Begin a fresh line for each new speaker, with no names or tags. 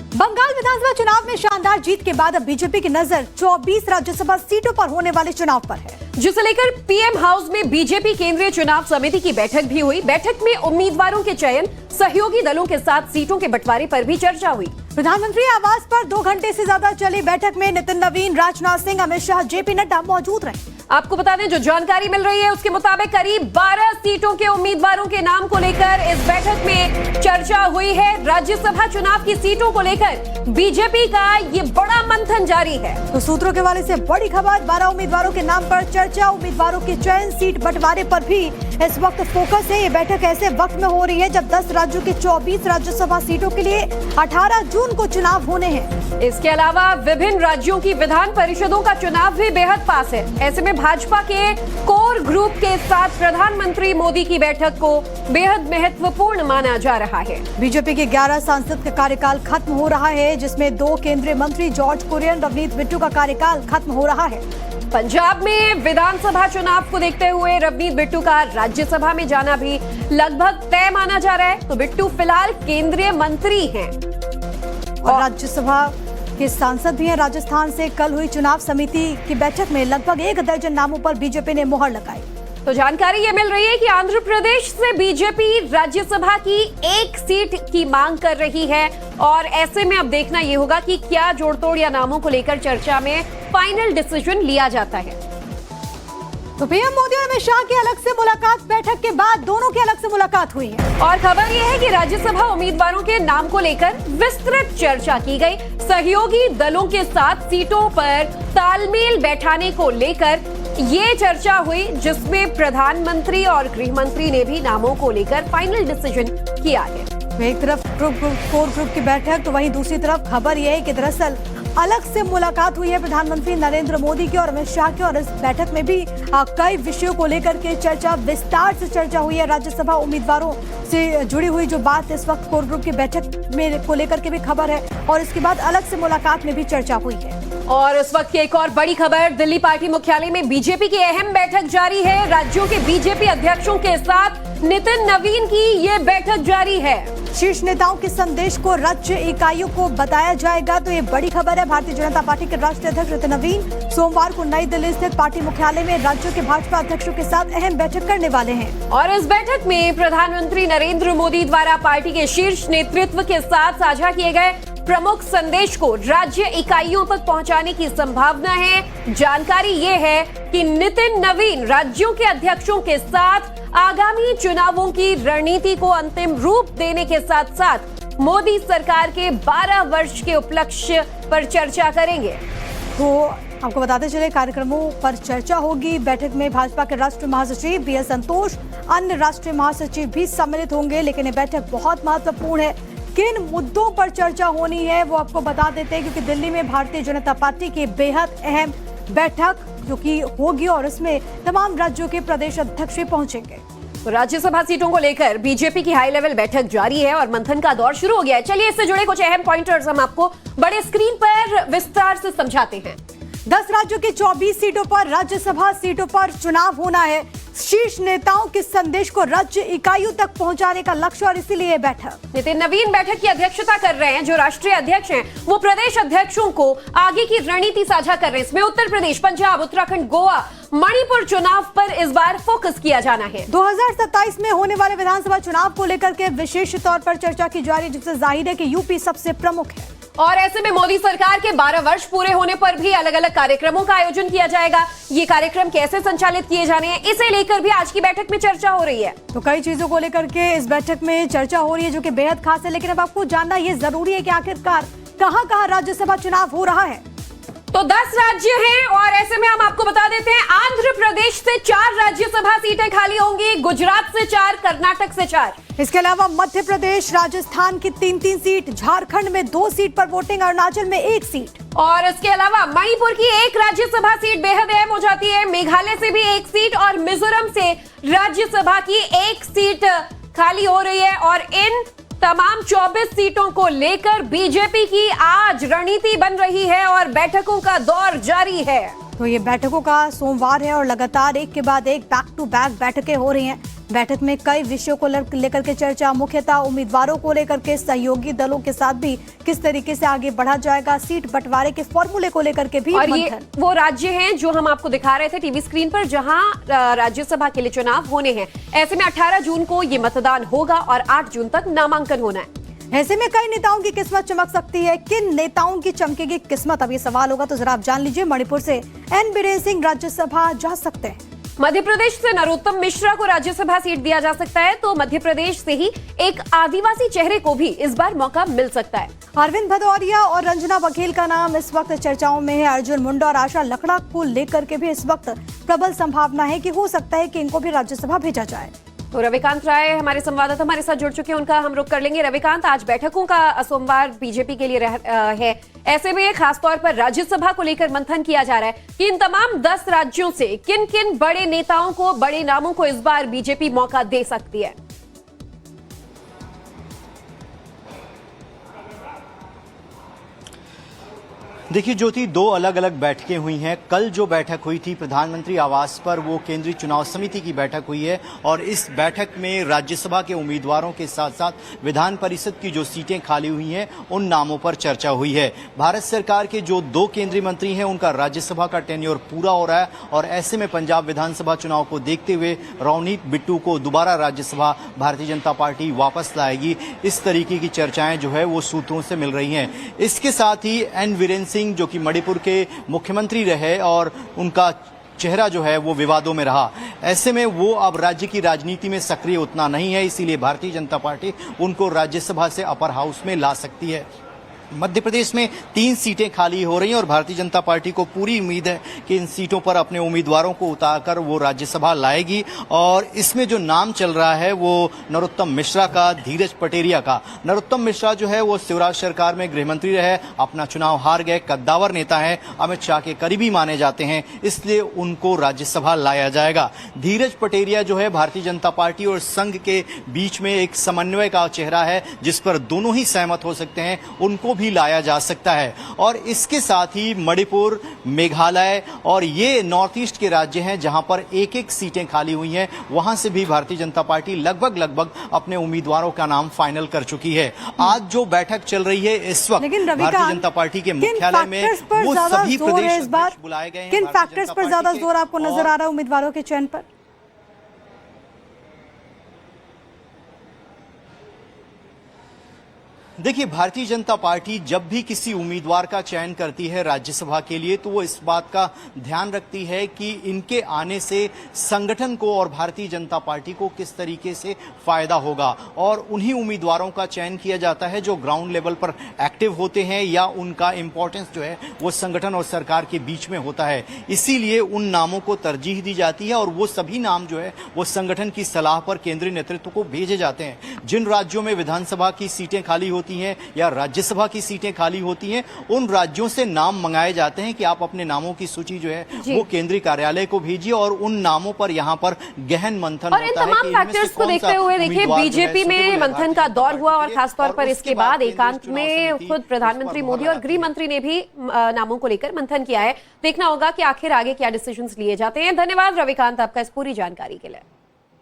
बंगाल विधानसभा चुनाव में शानदार जीत के बाद अब बीजेपी की नजर 24 राज्यसभा सीटों पर होने वाले चुनाव पर है,
जिसे लेकर पीएम हाउस में बीजेपी केंद्रीय चुनाव समिति की बैठक भी हुई। बैठक में उम्मीदवारों के चयन, सहयोगी दलों के साथ सीटों के बंटवारे पर भी चर्चा हुई।
प्रधानमंत्री आवास पर 2 घंटे से ज्यादा चली बैठक में नितिन नवीन, राजनाथ सिंह, अमित शाह, जेपी नड्डा मौजूद रहे।
आपको बता दें, जो जानकारी मिल रही है उसके मुताबिक करीब 12 सीटों के उम्मीदवारों के नाम को लेकर इस बैठक में चर्चा हुई है। राज्यसभा चुनाव की सीटों को लेकर बीजेपी का ये बड़ा मंथन जारी है।
तो सूत्रों के हवाले से बड़ी खबर, 12 उम्मीदवारों के नाम पर चर्चा, उम्मीदवारों के चयन, सीट बंटवारे पर भी इस वक्त फोकस है। ये बैठक ऐसे वक्त में हो रही है जब 10 राज्यों की 24 राज्यसभा सीटों के लिए 18 जून को चुनाव होने हैं।
इसके अलावा विभिन्न राज्यों की विधान परिषदों का चुनाव भी बेहद पास है। ऐसे में भाजपा के कोर ग्रुप के साथ प्रधानमंत्री मोदी की बैठक को बेहद महत्वपूर्ण माना जा रहा है।
बीजेपी के 11 सांसद का कार्यकाल खत्म हो रहा है, जिसमें 2 केंद्रीय मंत्री जॉर्ज कुरियन, रवनीत बिट्टू का कार्यकाल खत्म हो रहा है।
पंजाब में विधानसभा चुनाव को देखते हुए रवनीत बिट्टू का राज्यसभा में जाना भी लगभग तय माना जा रहा है। तो बिट्टू फिलहाल केंद्रीय मंत्री हैं
और राज्यसभा के सांसद भी हैं। राजस्थान से कल हुई चुनाव समिति की बैठक में लगभग 1 दर्जन नामों पर बीजेपी ने मुहर लगाई।
तो जानकारी ये मिल रही है कि आंध्र प्रदेश से बीजेपी राज्यसभा की 1 सीट की मांग कर रही है और ऐसे में अब देखना ये होगा कि क्या जोड़तोड़ या नामों को लेकर चर्चा में फाइनल डिसीजन लिया जाता है।
तो पीएम मोदी और अमित शाह की अलग से मुलाकात, बैठक के बाद दोनों की अलग से मुलाकात हुई है
और खबर यह है कि राज्यसभा उम्मीदवारों के नाम को लेकर विस्तृत चर्चा की गई। सहयोगी दलों के साथ सीटों पर तालमेल बैठाने को लेकर ये चर्चा हुई, जिसमें प्रधानमंत्री और गृह मंत्री ने भी नामों को लेकर फाइनल डिसीजन किया है।
एक तरफ कोर ग्रुप की बैठक, तो वहीं दूसरी तरफ खबर यह है कि दरअसल अलग से मुलाकात हुई है प्रधानमंत्री नरेंद्र मोदी की और अमित शाह की, और इस बैठक में भी कई विषयों को लेकर के चर्चा, विस्तार से चर्चा हुई है। राज्यसभा उम्मीदवारों से जुड़ी हुई जो बात इस वक्त कोर ग्रुप की बैठक में को लेकर के भी खबर है और इसके बाद अलग से मुलाकात में भी चर्चा हुई है।
और इस वक्त की एक और बड़ी खबर, दिल्ली पार्टी मुख्यालय में बीजेपी की अहम बैठक जारी है। राज्यों के बीजेपी अध्यक्षों के साथ नितिन नवीन की ये बैठक जारी है।
शीर्ष नेताओं के संदेश को राज्य इकाइयों को बताया जाएगा। तो ये बड़ी खबर है। भारतीय जनता पार्टी के राष्ट्रीय अध्यक्ष नितिन नवीन सोमवार को नई दिल्ली स्थित पार्टी मुख्यालय में राज्यों के भाजपा अध्यक्षों के साथ अहम बैठक करने वाले हैं।
और इस बैठक में प्रधानमंत्री नरेंद्र मोदी द्वारा पार्टी के शीर्ष नेतृत्व के साथ साझा किए गए प्रमुख संदेश को राज्य इकाइयों तक पहुंचाने की संभावना है। जानकारी ये है कि नितिन नवीन राज्यों के अध्यक्षों के साथ आगामी चुनावों की रणनीति को अंतिम रूप देने के साथ साथ मोदी सरकार के 12 वर्ष के उपलक्ष्य पर चर्चा करेंगे।
तो आपको बताते चले, कार्यक्रमों पर चर्चा होगी। बैठक में भाजपा के राष्ट्रीय महासचिव बी एल संतोष, अन्य राष्ट्रीय महासचिव भी सम्मिलित होंगे। लेकिन ये बैठक बहुत महत्वपूर्ण है। किन मुद्दों पर चर्चा होनी है वो आपको बता देते हैं, क्योंकि दिल्ली में भारतीय जनता पार्टी की बेहद अहम बैठक जो कि होगी और इसमें तमाम राज्यों के प्रदेश अध्यक्ष भी पहुंचेंगे।
तो राज्यसभा सीटों को लेकर बीजेपी की हाई लेवल बैठक जारी है और मंथन का दौर शुरू हो गया है। चलिए इससे जुड़े कुछ अहम पॉइंटर्स हम आपको बड़े स्क्रीन पर विस्तार से समझाते हैं।
10 राज्यों की 24 सीटों पर राज्यसभा सीटों पर चुनाव होना है। शीर्ष नेताओं के संदेश को राज्य इकाइयों तक पहुंचाने का लक्ष्य और इसीलिए बैठक।
नितिन नवीन बैठक की अध्यक्षता कर रहे हैं। जो राष्ट्रीय अध्यक्ष हैं वो प्रदेश अध्यक्षों को आगे की रणनीति साझा कर रहे हैं। इसमें उत्तर प्रदेश, पंजाब, उत्तराखंड, गोवा, मणिपुर चुनाव पर इस बार फोकस किया जाना है।
2027 में होने वाले विधानसभा चुनाव को लेकर के विशेष तौर पर चर्चा की जा रही है, जिससे जाहिर है कि यूपी सबसे प्रमुख है।
और ऐसे में मोदी सरकार के 12 वर्ष पूरे होने पर भी अलग अलग कार्यक्रमों का आयोजन किया जाएगा। ये कार्यक्रम कैसे संचालित किए जाने हैं, इसे लेकर भी आज की बैठक में चर्चा हो रही है।
तो कई चीजों को लेकर के इस बैठक में चर्चा हो रही है जो कि बेहद खास है। लेकिन अब आपको जानना ये जरूरी है कि आखिरकार कहां-कहां राज्यसभा चुनाव हो रहा है।
तो 10 राज्य हैं और ऐसे में हम आपको बता देते हैं, आंध्र प्रदेश से 4 राज्यसभा सीटें खाली होंगी, गुजरात से 4, कर्नाटक से 4।
इसके अलावा मध्य प्रदेश, राजस्थान की 3-3 सीट, झारखंड में 2 सीट पर वोटिंग, अरुणाचल में 1 सीट।
और इसके अलावा मणिपुर की 1 राज्यसभा सीट बेहद अहम हो जाती है। मेघालय से भी 1 सीट और मिजोरम से राज्यसभा की 1 सीट खाली हो रही है। और इन तमाम 24 सीटों को लेकर बीजेपी की आज रणनीति बन रही है और बैठकों का दौर जारी है।
तो ये बैठकों का सोमवार है और लगातार एक के बाद एक बैक टू बैक बैठकें हो रही हैं। बैठक में कई विषयों को लेकर के चर्चा, मुख्यतः उम्मीदवारों को लेकर के, सहयोगी दलों के साथ भी किस तरीके से आगे बढ़ा जाएगा, सीट बंटवारे के फॉर्मूले को लेकर के भी
और ये
मंथन।
वो राज्य हैं जो हम आपको दिखा रहे थे टीवी स्क्रीन पर, जहां राज्यसभा के लिए चुनाव होने हैं। ऐसे में 18 जून को ये मतदान होगा और 8 जून तक नामांकन होना है।
ऐसे में कई नेताओं की किस्मत चमक सकती है। किन नेताओं की चमकेगी किस्मत, अब ये सवाल होगा तो जरा आप जान लीजिए। मणिपुर से एन बीरेन सिंह राज्यसभा जा सकते हैं।
मध्य प्रदेश से नरोत्तम मिश्रा को राज्यसभा सीट दिया जा सकता है, तो मध्य प्रदेश से ही एक आदिवासी चेहरे को भी इस बार मौका मिल सकता है।
अरविंद भदौरिया और रंजना बघेल का नाम इस वक्त चर्चाओं में है। अर्जुन मुंडा और आशा लकड़ा को लेकर के भी इस वक्त प्रबल संभावना है कि हो सकता है कि इनको भी राज्यसभा भेजा जाए।
तो रविकांत राय हमारे संवाददाता हमारे साथ जुड़ चुके हैं, उनका हम रुख कर लेंगे। रविकांत, आज बैठकों का सोमवार बीजेपी के लिए है, ऐसे में खासतौर पर राज्यसभा को लेकर मंथन किया जा रहा है कि इन तमाम 10 राज्यों से किन किन बड़े नेताओं को, बड़े नामों को इस बार बीजेपी मौका दे सकती है।
देखिए ज्योति, 2 अलग अलग बैठकें हुई हैं। कल जो बैठक हुई थी प्रधानमंत्री आवास पर, वो केंद्रीय चुनाव समिति की बैठक हुई है और इस बैठक में राज्यसभा के उम्मीदवारों के साथ साथ विधान परिषद की जो सीटें खाली हुई हैं उन नामों पर चर्चा हुई है। भारत सरकार के जो 2 केंद्रीय मंत्री हैं उनका राज्यसभा का टेन्योर पूरा हो रहा है और ऐसे में पंजाब विधानसभा चुनाव को देखते हुए रवनीत बिट्टू को दोबारा राज्यसभा भारतीय जनता पार्टी वापस लाएगी। इस तरीके की चर्चाएं जो है वो सूत्रों से मिल रही हैं। इसके साथ ही एन बीरेन सिंह जो कि मणिपुर के मुख्यमंत्री रहे और उनका चेहरा जो है वो विवादों में रहा, ऐसे में वो अब राज्य की राजनीति में सक्रिय उतना नहीं है, इसीलिए भारतीय जनता पार्टी उनको राज्यसभा से अपर हाउस में ला सकती है। मध्य प्रदेश में 3 सीटें खाली हो रही हैं और भारतीय जनता पार्टी को पूरी उम्मीद है कि इन सीटों पर अपने उम्मीदवारों को उतारकर वो राज्यसभा लाएगी। और इसमें जो नाम चल रहा है वो नरोत्तम मिश्रा का, धीरज पटेरिया का। नरोत्तम मिश्रा जो है वो शिवराज सरकार में गृहमंत्री रहे, अपना चुनाव हार गए, कद्दावर नेता हैं, अमित शाह के करीबी माने जाते हैं, इसलिए उनको राज्यसभा लाया जाएगा। धीरज पटेरिया जो है भारतीय जनता पार्टी और संघ के बीच में एक समन्वय का चेहरा है, जिस पर दोनों ही सहमत हो सकते हैं, उनको भी लाया जा सकता है। और इसके साथ ही मणिपुर, मेघालय और ये नॉर्थ ईस्ट के राज्य हैं जहां पर एक एक सीटें खाली हुई हैं, वहां से भी भारतीय जनता पार्टी लगभग अपने उम्मीदवारों का नाम फाइनल कर चुकी है। आज जो बैठक चल रही है इस वक्त भारतीय जनता पार्टी के मुख्यालय में, वो सभी प्रदेश अध्यक्ष बुलाए गए हैं।
किन फैक्टर्स पर ज्यादा जोर आपको नजर आ रहा है उम्मीदवारों के चयन पर?
देखिए, भारतीय जनता पार्टी जब भी किसी उम्मीदवार का चयन करती है राज्यसभा के लिए तो वो इस बात का ध्यान रखती है कि इनके आने से संगठन को और भारतीय जनता पार्टी को किस तरीके से फायदा होगा, और उन्हीं उम्मीदवारों का चयन किया जाता है जो ग्राउंड लेवल पर एक्टिव होते हैं या उनका इंपॉर्टेंस जो है वो संगठन और सरकार के बीच में होता है। इसीलिए उन नामों को तरजीह दी जाती है और वो सभी नाम जो है वो संगठन की सलाह पर केंद्रीय नेतृत्व को भेजे जाते हैं। जिन राज्यों में विधानसभा की सीटें खाली होती हैं या राज्यसभा की सीटें खाली होती हैं, उन राज्यों से नाम मंगाए जाते हैं कि आप अपने नामों की सूची जो है वो केंद्रीय कार्यालय को भेजिए और उन नामों पर यहाँ पर गहन मंथन
और इन तमाम फैक्टर्स को देखते हुए देखिए बीजेपी में मंथन का दौर हुआ और खासतौर पर इसके बाद एकांत में खुद प्रधानमंत्री मोदी और गृह मंत्री ने भी नामों को लेकर मंथन किया है। देखना होगा कि आखिर आगे क्या डिसीजंस लिए जाते हैं। धन्यवाद रविकांत आपका इस पूरी जानकारी के लिए।